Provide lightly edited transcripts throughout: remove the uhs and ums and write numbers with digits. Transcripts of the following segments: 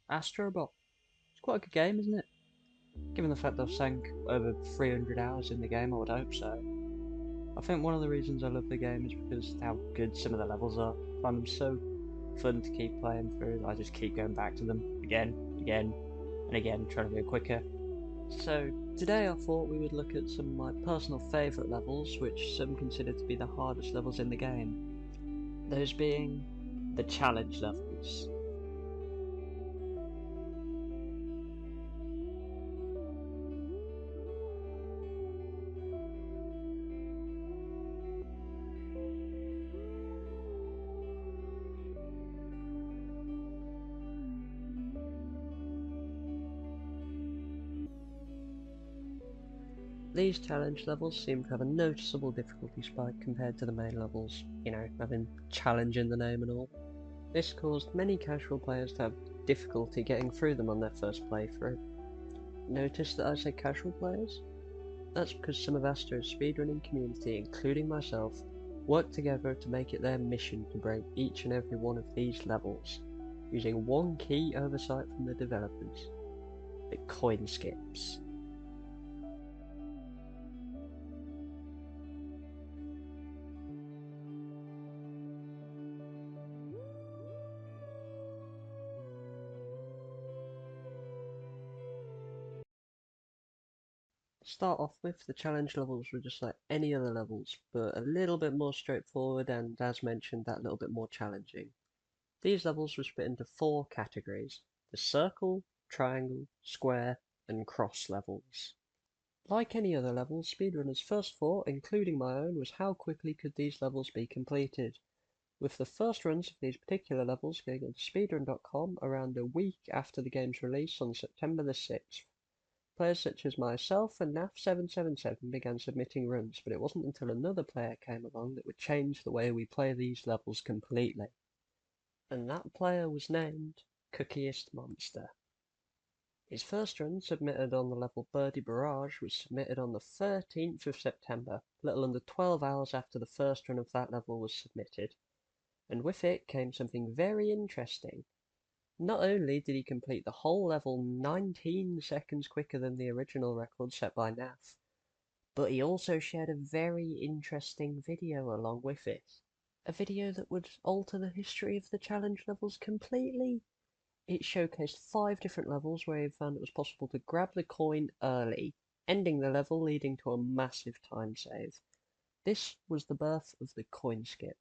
Astro. It's quite a good game, isn't it? Given the fact I've sank over 300 hours in the game, I would hope so. I think one of the reasons I love the game is because how good some of the levels are. I find them so fun to keep playing through that I just keep going back to them again, and again, trying to go quicker. So today I thought we would look at some of my personal favourite levels, which some consider to be the hardest levels in the game. Those being the challenge levels. These challenge levels seem to have a noticeable difficulty spike compared to the main levels, having challenge in the name and all. This caused many casual players to have difficulty getting through them on their first playthrough. Notice that I say casual players? That's because some of Astro's speedrunning community, including myself, worked together to make it their mission to break each and every one of these levels, using one key oversight from the developers: the coin skips. Start off with, the challenge levels were just like any other levels, but a little bit more straightforward and, as mentioned, that little bit more challenging. These levels were split into 4 categories: the circle, triangle, square, and cross levels. Like any other levels, speedrunners' first thought, including my own, was how quickly could these levels be completed, with the first runs of these particular levels going on speedrun.com around a week after the game's release on September the 6th. Players such as myself and NAF777 began submitting runs, but it wasn't until another player came along that would change the way we play these levels completely. And that player was named Cookiest Monster. His first run, submitted on the level Birdie Barrage, was submitted on the 13th of September, little under 12 hours after the first run of that level was submitted. And with it came something very interesting. Not only did he complete the whole level 19 seconds quicker than the original record set by NAF, but he also shared a very interesting video along with it. A video that would alter the history of the challenge levels completely. It showcased 5 different levels where he found it was possible to grab the coin early, ending the level, leading to a massive time save. This was the birth of the coin skip.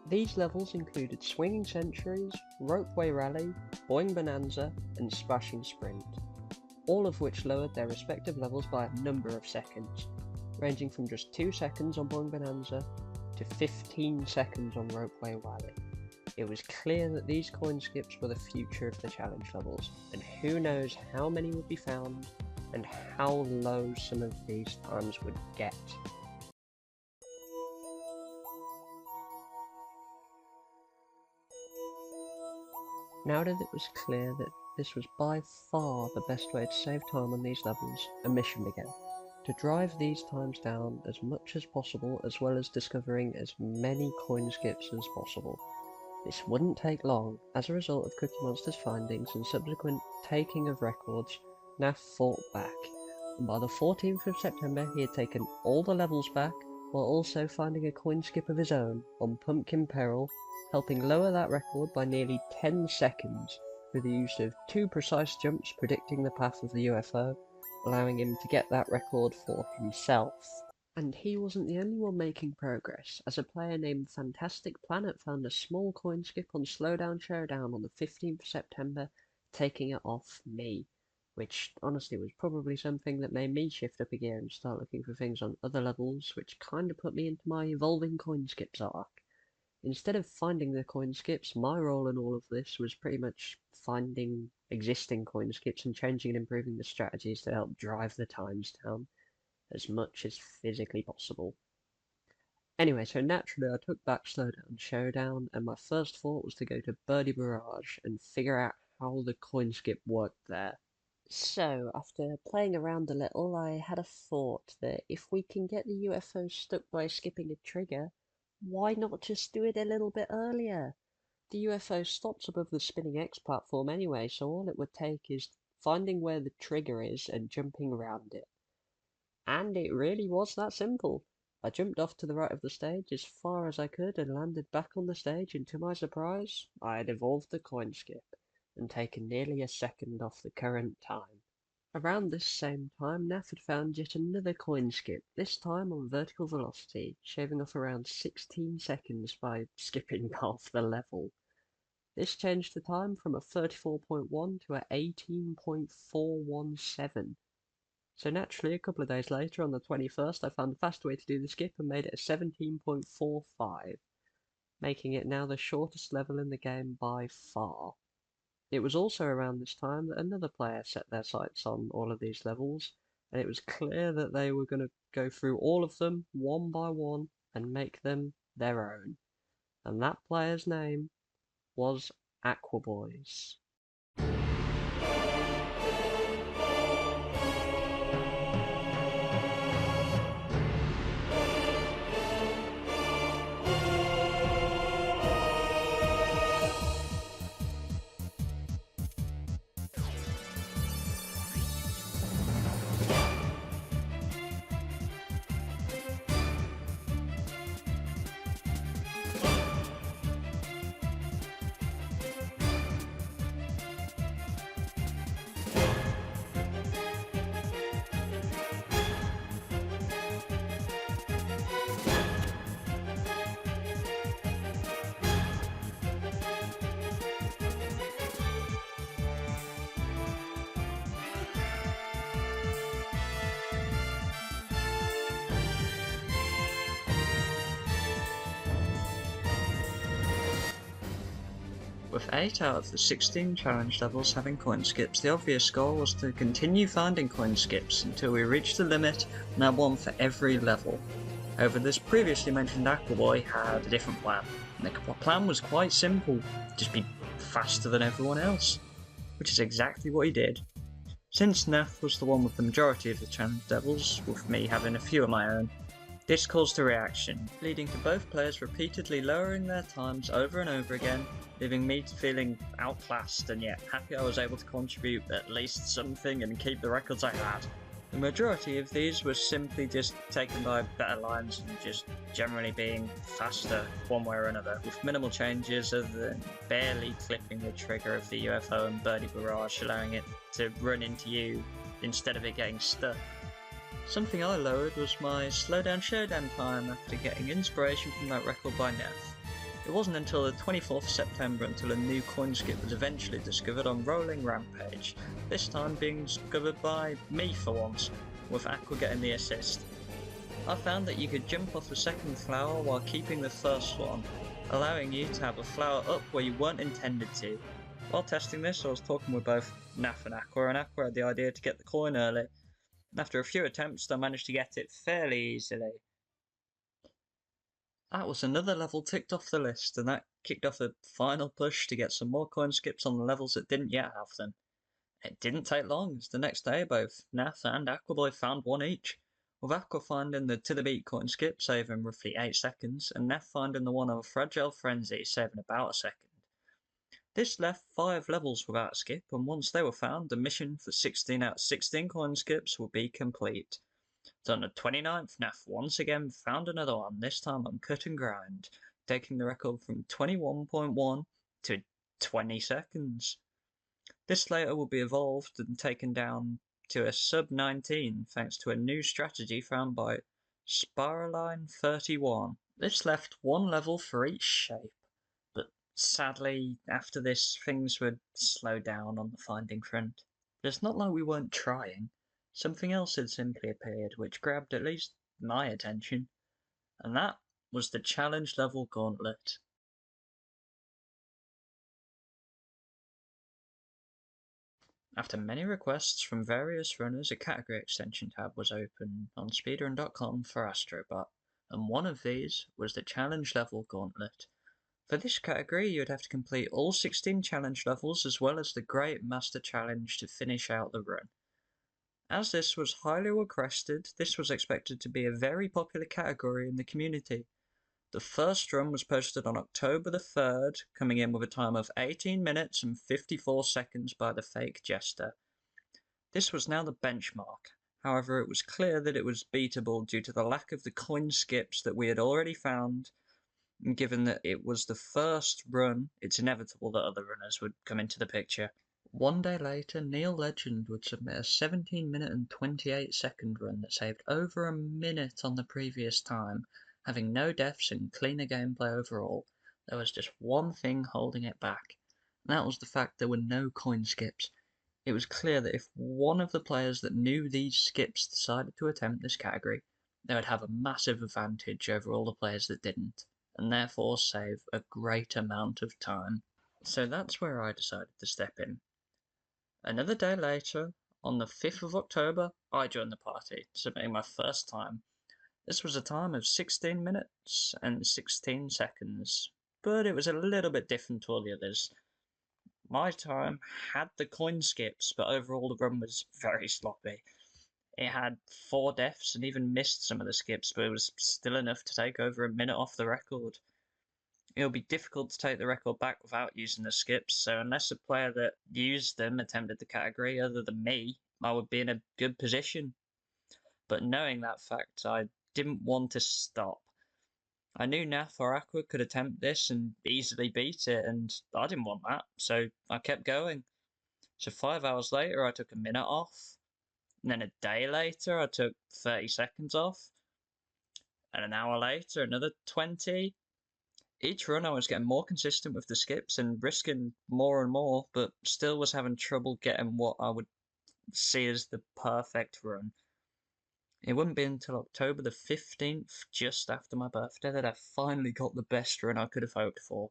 These levels included Swinging Centuries, Ropeway Rally, Boing Bonanza, and Splashing Sprint, all of which lowered their respective levels by a number of seconds, ranging from just 2 seconds on Boing Bonanza to 15 seconds on Ropeway Rally. It was clear that these coin skips were the future of the challenge levels, and who knows how many would be found and how low some of these times would get. Now that it was clear that this was by far the best way to save time on these levels, a mission began, to drive these times down as much as possible, as well as discovering as many coin skips as possible. This wouldn't take long. As a result of Cookie Monster's findings and subsequent taking of records, NAF fought back, and by the 14th of September he had taken all the levels back, while also finding a coin skip of his own on Pumpkin Peril, helping lower that record by nearly 10 seconds through the use of 2 precise jumps predicting the path of the UFO, allowing him to get that record for himself. And he wasn't the only one making progress, as a player named Fantastic Planet found a small coin skip on Slowdown Showdown on the 15th of September, taking it off me. which honestly was probably something that made me shift up a gear and start looking for things on other levels, which kind of put me into my evolving coin skips arc. Instead of finding the coin skips, my role in all of this was pretty much finding existing coin skips and changing and improving the strategies to help drive the times down as much as physically possible. Anyway, so naturally I took back Slowdown Showdown, and my first thought was to go to Birdie Barrage and figure out how the coin skip worked there. So, after playing around a little, I had a thought that if we can get the UFO stuck by skipping a trigger, why not just do it a little bit earlier? The UFO stops above the spinning X platform anyway, so all it would take is finding where the trigger is and jumping around it. And it really was that simple. I jumped off to the right of the stage as far as I could and landed back on the stage, and to my surprise, I had evolved the coin skip and taken nearly a second off the current time. Around this same time, Nath had found yet another coin skip, this time on vertical velocity, shaving off around 16 seconds by skipping half the level. This changed the time from a 34.1 to a 18.417. So naturally, a couple of days later, on the 21st, I found a faster way to do the skip and made it a 17.45, making it now the shortest level in the game by far. It was also around this time that another player set their sights on all of these levels, and it was clear that they were going to go through all of them one by one and make them their own. And that player's name was Aquaboys. With 8 out of the 16 challenge levels having coin skips, the obvious goal was to continue finding coin skips until we reached the limit and had one for every level. However, this previously mentioned Aquaboy had a different plan. And the plan was quite simple, just be faster than everyone else, which is exactly what he did. Since Nath was the one with the majority of the challenge levels, with me having a few of my own, this caused a reaction, leading to both players repeatedly lowering their times over and over again, leaving me feeling outclassed and yet happy I was able to contribute at least something and keep the records I had. The majority of these were simply just taken by better lines and just generally being faster one way or another, with minimal changes other than barely clipping the trigger of the UFO and Birdie Barrage, allowing it to run into you instead of it getting stuck. Something I lowered was my Slowdown Showdown time after getting inspiration from that record by Neff. It wasn't until the 24th of September until a new coin skip was eventually discovered on Rolling Rampage, this time being discovered by me for once, with Aqua getting the assist. I found that you could jump off the second flower while keeping the first one, allowing you to have a flower up where you weren't intended to. While testing this, I was talking with both Nath and Aqua had the idea to get the coin early. After a few attempts, I managed to get it fairly easily. That was another level ticked off the list, and that kicked off the final push to get some more coin skips on the levels that didn't yet have them. It didn't take long, as the next day both Nath and Aquaboy found one each, with Aqua finding the To The Beat coin skip, saving roughly 8 seconds, and Nath finding the one of Fragile Frenzy, saving about a second. This left 5 levels without a skip, and once they were found, the mission for 16 out of 16 coin skips would be complete. So on the 29th, Nath once again found another one, this time on Cut and Grind, taking the record from 21.1 to 20 seconds. This later will be evolved and taken down to a sub 19 thanks to a new strategy found by Spiraline31. This left one level for each shape. Sadly, after this, things would slow down on the finding front. But it's not like we weren't trying. Something else had simply appeared, which grabbed at least my attention, and that was the challenge level gauntlet. After many requests from various runners, a category extension tab was opened on speedrun.com for Astro, and one of these was the challenge level gauntlet. For this category, you would have to complete all 16 challenge levels as well as the Great Master Challenge to finish out the run. As this was highly requested, this was expected to be a very popular category in the community. The first run was posted on October the 3rd, coming in with a time of 18 minutes and 54 seconds by the fake jester. This was now the benchmark. However, it was clear that it was beatable due to the lack of the coin skips that we had already found, and given that it was the first run, it's inevitable that other runners would come into the picture. One day later, Neil Legend would submit a 17-minute and 28-second run that saved over a minute on the previous time, having no deaths and cleaner gameplay overall. There was just one thing holding it back, and that was the fact there were no coin skips. It was clear that if one of the players that knew these skips decided to attempt this category, they would have a massive advantage over all the players that didn't, and therefore save a great amount of time. So that's where I decided to step in. Another day later, on the 5th of October, I joined the party, submitting my first time. This was a time of 16 minutes and 16 seconds, but it was a little bit different to all the others. My time had the coin skips, but overall the run was very sloppy. It had 4 deaths and even missed some of the skips, but it was still enough to take over a minute off the record. It would be difficult to take the record back without using the skips, so unless a player that used them attempted the category other than me, I would be in a good position. But knowing that fact, I didn't want to stop. I knew Nath or Aqua could attempt this and easily beat it, and I didn't want that, so I kept going. So 5 hours later, I took a minute off, and then a day later, I took 30 seconds off, and an hour later, another 20. Each run I was getting more consistent with the skips and risking more and more, but still was having trouble getting what I would see as the perfect run. It wouldn't be until October the 15th, just after my birthday, that I finally got the best run I could have hoped for.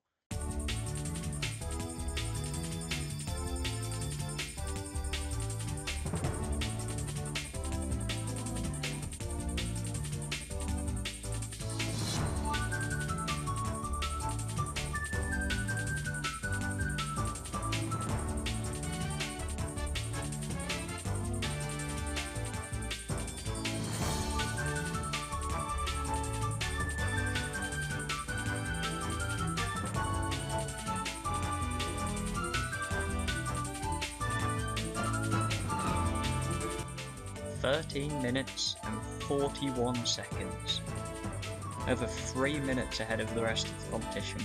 "13 minutes and 41 seconds, over 3 minutes ahead of the rest of the competition.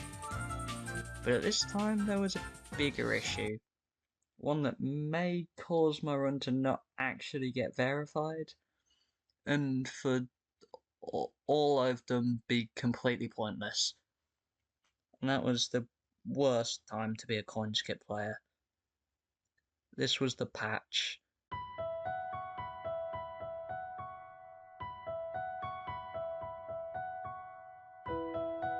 But at this time there was a bigger issue, one that may cause my run to not actually get verified, and for all I've done be completely pointless. And that was the worst time to be a coin skip player. This was the patch.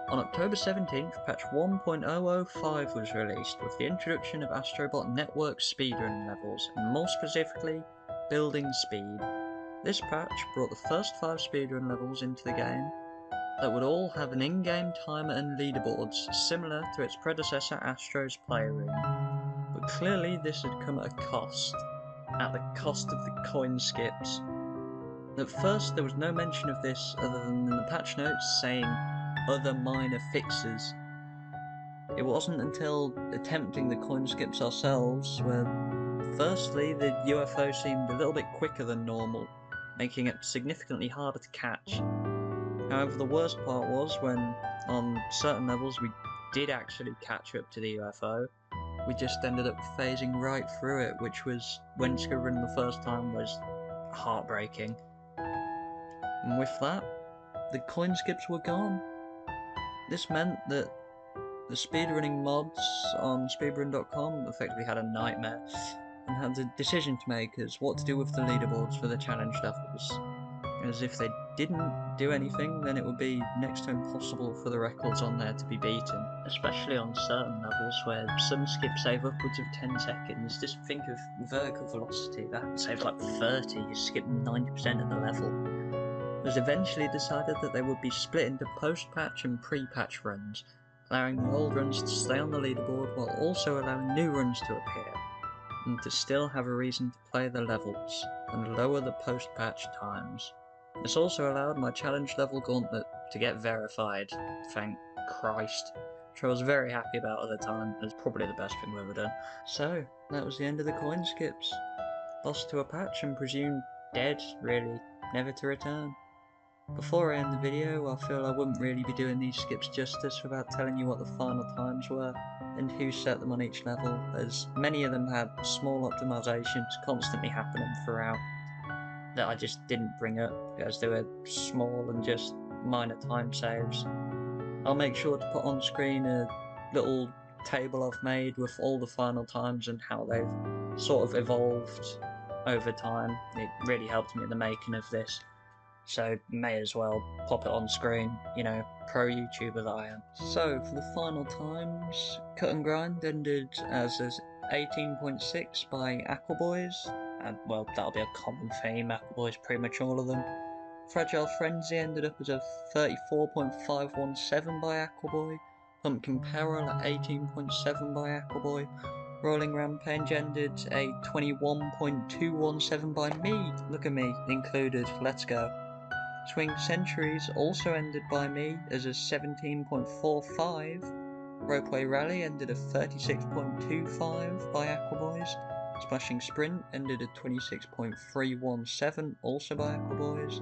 On October 17th, patch 1.005 was released with the introduction of Astrobot network speedrun levels, and more specifically, building speed. This patch brought the first 5 speedrun levels into the game that would all have an in-game timer and leaderboards, similar to its predecessor Astro's Playroom. But clearly this had come at a cost, at the cost of the coin skips. At first there was no mention of this other than in the patch notes saying other minor fixes. It wasn't until attempting the coin skips ourselves where firstly the UFO seemed a little bit quicker than normal, making it significantly harder to catch. However, the worst part was when, on certain levels, we did actually catch up to the UFO. We just ended up phasing right through it, which was, when discovering the first time, was heartbreaking. And with that, the coin skips were gone. This meant that the speedrunning mods on speedrun.com effectively had a nightmare. and had a decision to make as what to do with the leaderboards for the challenge levels. As if they didn't do anything, then it would be next to impossible for the records on there to be beaten, especially on certain levels where some skips save upwards of 10 seconds. Just think of vertical velocity, that saves like 30, you skip 90% of the level. It was eventually decided that they would be split into post-patch and pre-patch runs, allowing the old runs to stay on the leaderboard while also allowing new runs to appear, and to still have a reason to play the levels, and lower the post-patch times. This also allowed my challenge level gauntlet to get verified, thank Christ, which I was very happy about at the time. It was probably the best thing we've ever done. So, that was the end of the coin skips. Lost to a patch and presumed dead, really, never to return. Before I end the video, I feel I wouldn't really be doing these skips justice without telling you what the final times were, and who set them on each level, as many of them had small optimizations constantly happening throughout that I just didn't bring up because they were small and just minor time saves. I'll make sure to put on screen a little table I've made with all the final times and how they've sort of evolved over time. It really helped me in the making of this, so may as well pop it on screen, you know, pro YouTuber that I am. So for the final times, Cut and Grind ended as 18.6 by Aquaboys, and well, that'll be a common theme, Aquaboys pretty much all of them. Fragile Frenzy ended up as a 34.517 by Aquaboy, Pumpkin Peril at 18.7 by Aquaboy, Rolling Rampage ended a 21.217 by me, look at me, included, let's go. Swing Centuries also ended by me as a 17.45, Ropeway Rally ended at 36.25 by Aquaboys, Splashing Sprint ended at 26.317 also by Aquaboys,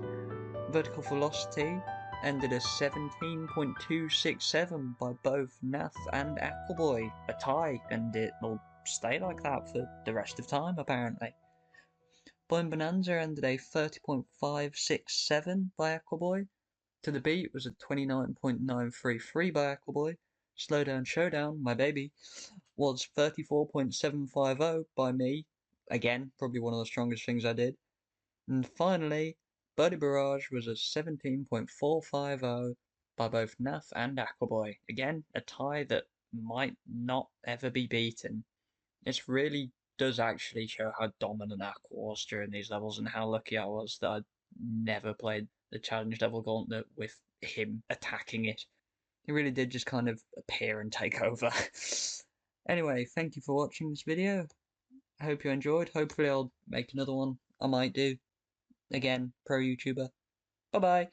Vertical Velocity ended at 17.267 by both Nath and Aquaboy, a tie, and it will stay like that for the rest of time apparently. Boing Bonanza ended a 30.567 by Aquaboy. To the Beat was a 29.933 by Aquaboy. Slowdown Showdown, my baby, was 34.750 by me. Again, probably one of the strongest things I did. And finally, Birdie Barrage was a 17.450 by both Nath and Aquaboy. Again, a tie that might not ever be beaten. This really does actually show how dominant Aqua was during these levels and how lucky I was that I never played the challenge level gauntlet with him attacking it. He really did just kind of appear and take over. Anyway, thank you for watching this video. I hope you enjoyed. Hopefully I'll make another one. I might do. Again, pro YouTuber. Bye bye.